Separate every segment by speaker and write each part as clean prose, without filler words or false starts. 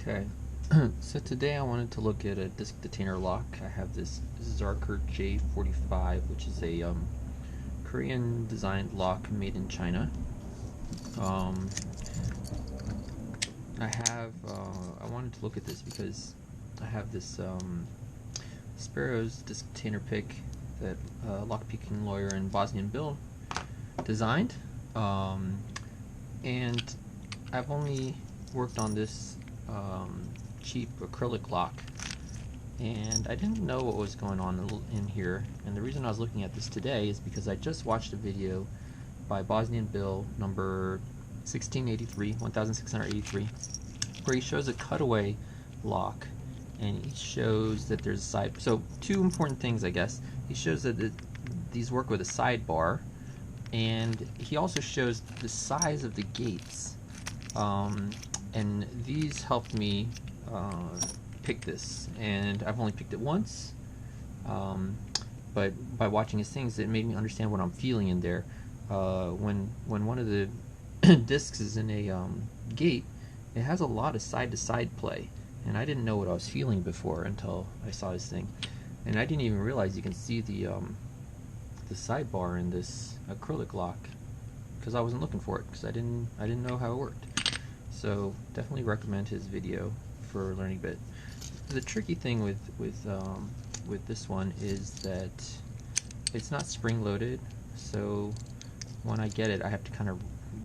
Speaker 1: Okay, so today I wanted to look at a disk detainer lock. I have this Zarker J45, which is a Korean designed lock made in China. Um, I wanted to look at this because I have this Sparrow's disk detainer pick that lockpicking lawyer in Bosnia and Bill designed. And I've only worked on this cheap acrylic lock, and I didn't know what was going on in here. And the reason I was looking at this today is because I just watched a video by Bosnian Bill number 1683, where he shows a cutaway lock, and he shows that there's a side. So two important things, I guess. He shows that these work with a sidebar, and he also shows the size of the gates. And these helped me pick this, and I've only picked it once, but by watching his things it made me understand what I'm feeling in there. When one of the discs is in a gate, it has a lot of side-to-side play, and I didn't know what I was feeling before until I saw this thing. And I didn't even realize you can see the sidebar in this acrylic lock, because I wasn't looking for it, because I didn't know how it worked. So definitely recommend his video for learning a bit. The tricky thing with this one is that it's not spring loaded, so when I get it I have to kind of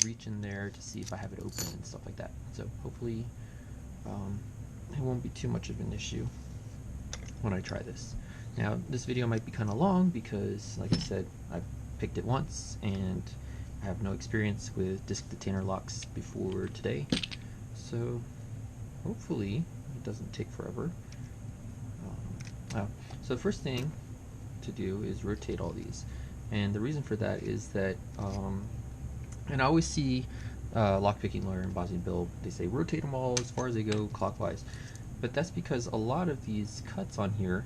Speaker 1: reach in there to see if I have it open and stuff like that. So hopefully it won't be too much of an issue when I try this. Now this video might be kind of long because, like I said, I've picked it once and I have no experience with disk detainer locks before today, so hopefully it doesn't take forever. So the first thing to do is rotate all these, and the reason for that is that, and I always see lockpicking lawyer and Bosnian Bill, they say rotate them all as far as they go clockwise, but that's because a lot of these cuts on here,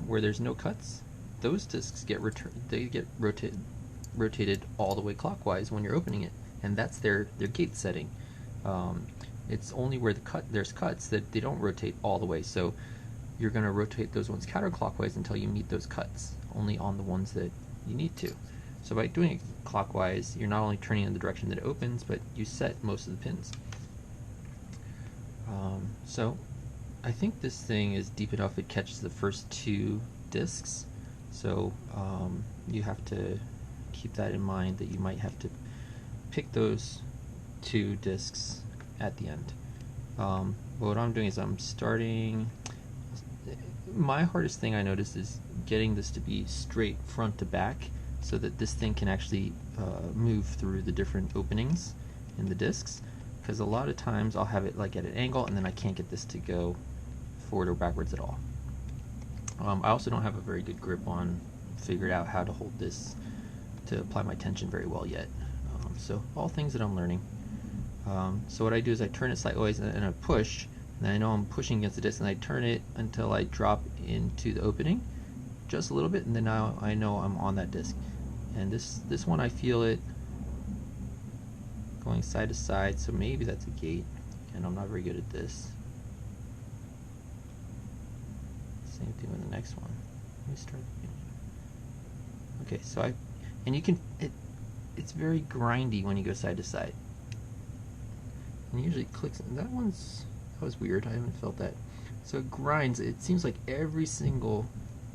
Speaker 1: where there's no cuts, those discs get rotated all the way clockwise when you're opening it, and that's their gate setting. It's only where there's cuts that they don't rotate all the way, so you're going to rotate those ones counterclockwise until you meet those cuts, only on the ones that you need to. So by doing it clockwise, you're not only turning in the direction that it opens, but you set most of the pins. So I think this thing is deep enough it catches the first two discs, so you have to keep that in mind, that you might have to pick those two discs at the end. What I'm doing is I'm starting. My hardest thing I noticed is getting this to be straight front to back, so that this thing can actually move through the different openings in the discs, because a lot of times I'll have it like at an angle and then I can't get this to go forward or backwards at all. I also don't have a very good grip on, figured out how to hold this to apply my tension very well yet. So all things that I'm learning. So what I do is I turn it sideways and I push, and I know I'm pushing against the disc, and I turn it until I drop into the opening just a little bit, and then now I know I'm on that disc. And this one I feel it going side to side, so maybe that's a gate, and I'm not very good at this. Same thing with the next one. Let me start again. Okay, so and you can, it's very grindy when you go side to side. And it usually clicks. That was weird. I haven't felt that. So it grinds. It seems like every single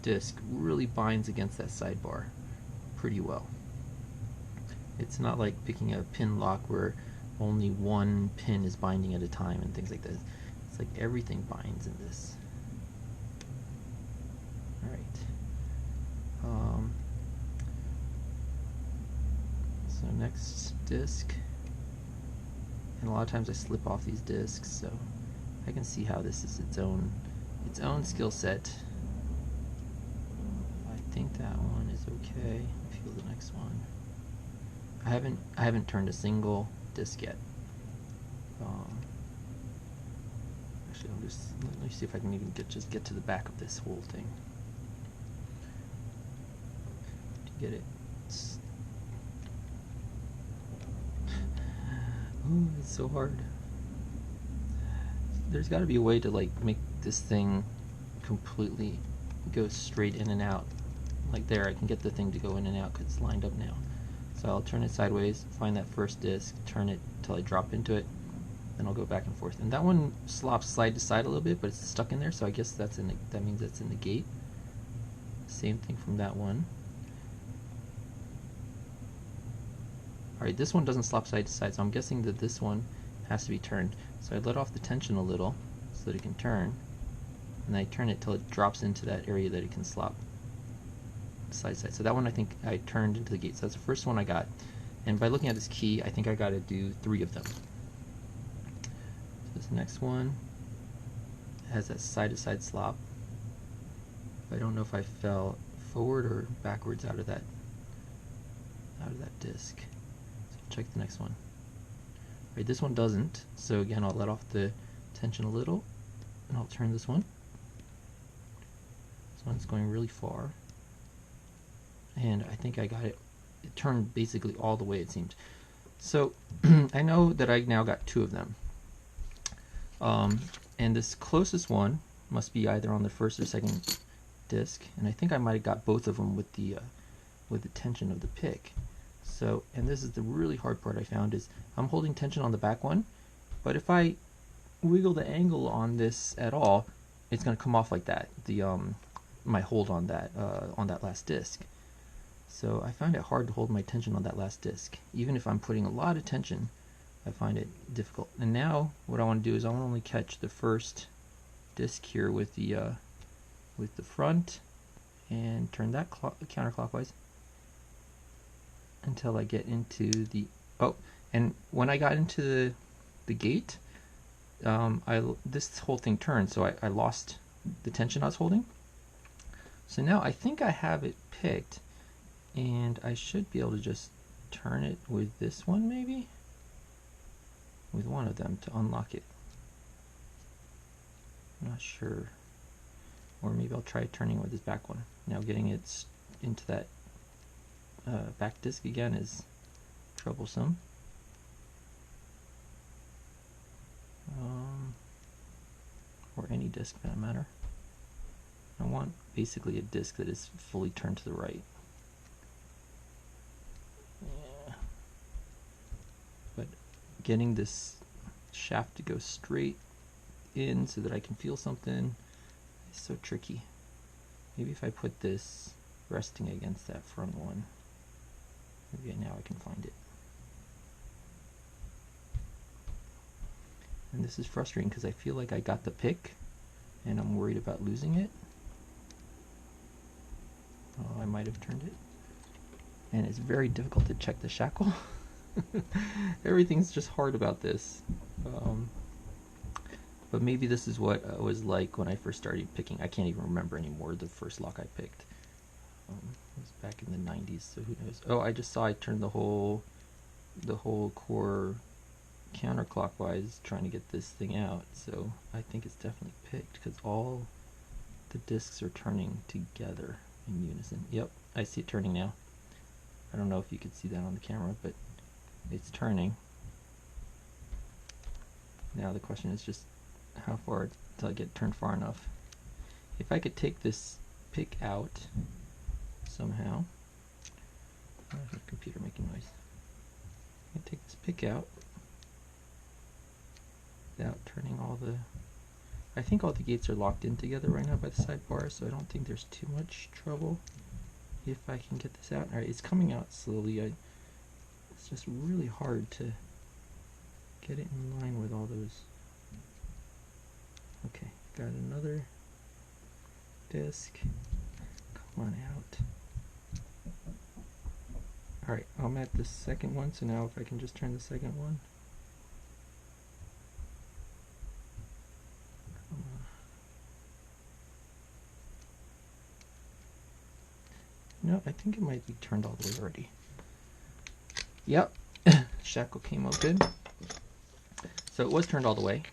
Speaker 1: disc really binds against that sidebar pretty well. It's not like picking a pin lock where only one pin is binding at a time and things like that. It's like everything binds in this. Alright. So next disc. And a lot of times I slip off these discs, so I can see how this is its own skill set. I think that one is okay. Feel the next one. I haven't turned a single disc yet. Actually, let me see if I can even just get to the back of this whole thing to get it. Oh, it's so hard. there's got to be a way to like make this thing completely go straight in and out. Like there, I can get the thing to go in and out because it's lined up now. So I'll turn it sideways, find that first disc, turn it till I drop into it, then I'll go back and forth. And that one slops side to side a little bit, but it's stuck in there, so I guess that means that's in the gate. Same thing from that one. Alright, this one doesn't slop side to side, so I'm guessing that this one has to be turned. So I let off the tension a little so that it can turn, and I turn it till it drops into that area that it can slop side to side. So that one I think I turned into the gate. So that's the first one I got. And by looking at this key, I think I got to do 3 of them. So this next one has that side to side slop. I don't know if I fell forward or backwards out of that disc. So check the next one. Right, this one doesn't. So again, I'll let off the tension a little, and I'll turn this one. This one's going really far, and I think I got it. It turned basically all the way, it seemed. So I know that I now got 2 of them, and this closest one must be either on the first or second disc, and I think I might have got both of them with the tension of the pick. So, and this is the really hard part I found, is I'm holding tension on the back one, but if I wiggle the angle on this at all, it's going to come off like that. My hold on that last disc. So I find it hard to hold my tension on that last disc. Even if I'm putting a lot of tension, I find it difficult. And now what I want to do is I want to only catch the first disc here with the front, and turn that counterclockwise until I get into the and when I got into the gate, this whole thing turned, so I lost the tension I was holding. So now I think I have it picked, and I should be able to just turn it with this one, maybe with one of them to unlock it. I'm not sure, or maybe I'll try turning with this back one. Now getting it into that back disc again is troublesome. Or any disc for that matter. I want basically a disc that is fully turned to the right. Yeah. But getting this shaft to go straight in so that I can feel something is so tricky. Maybe if I put this resting against that front one, maybe now I can find it. And this is frustrating because I feel like I got the pick and I'm worried about losing it. Oh, I might have turned it. And it's very difficult to check the shackle. Everything's just hard about this. But maybe this is what it was like when I first started picking. I can't even remember anymore the first lock I picked. It was back in the 90s, so who knows. Oh, I just saw I turned the whole core counterclockwise trying to get this thing out, so I think it's definitely picked because all the discs are turning together in unison. Yep, I see it turning now. I don't know if you could see that on the camera, but it's turning. Now the question is just how far till I get turned far enough. If I could take this pick out somehow. Where's the computer making noise? I can take this pick out without turning all the... I think all the gates are locked in together right now by the sidebar, so I don't think there's too much trouble if I can get this out. Alright, it's coming out slowly. It's just really hard to get it in line with all those. Okay, got another disc. Come on out. Alright, I'm at the second one, so now if I can just turn the second one. No, I think it might be turned all the way already. Yep, shackle came open. So it was turned all the way.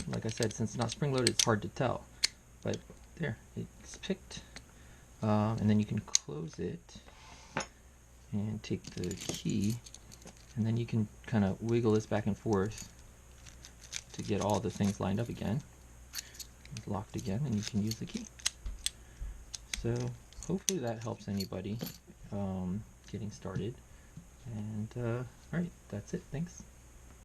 Speaker 1: Like I said, since it's not spring-loaded, it's hard to tell. But there, it's picked. And then you can close it and take the key, and then you can kind of wiggle this back and forth to get all the things lined up again. It's locked again, and you can use the key. So hopefully that helps anybody getting started. And alright, that's it. Thanks.